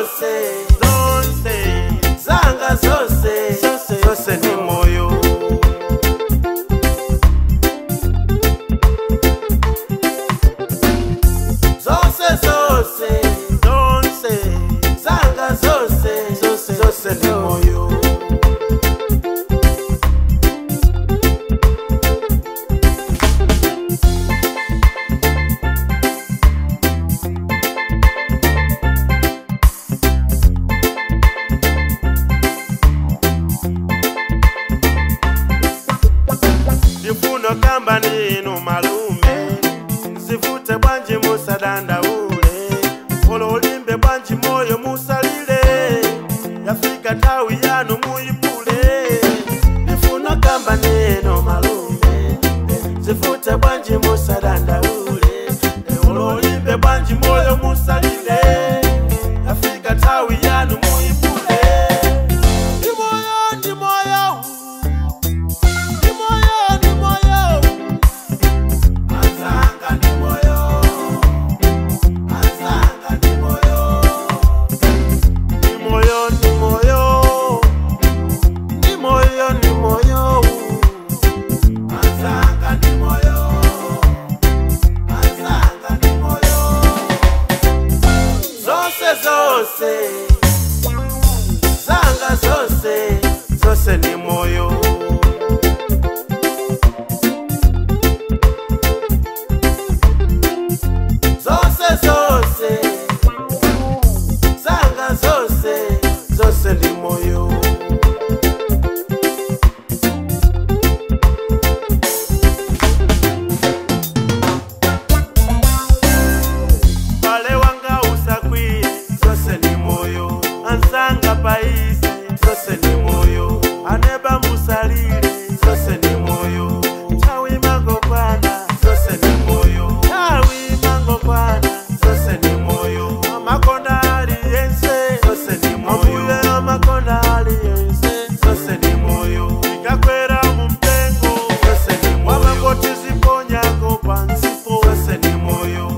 zose zanga zose zose ni moyo. Zose zanga zose zose ni moyo. Ndifuno kamba nino malume, sifute bwanji musadanda ule, olo olimbe bwanji moyo musalile, yafika tawi yanu muipule. Ndifuno kamba nino malume, sifute bwanji musadanda ule, olo olimbe bwanji moyo musalile, yafika tawi yanu muipule. Zanga zose zose ni moyo. Zose zanga zose zose ni moyo. Pale wanga usakwi zose ni moyo. Ansanga paise zose ni moyo. Aneba musalile zose ni moyo. Tawi mango kwana zose ni moyo. Tawi mango kwana zose ni moyo. Amakonda aliyense zose ni moyo. Mabule amakonda aliyense zose ni moyo. Ikakwera mumpengo zose ni moyo. Wamangoti ziponyako pansipo zose ni moyo.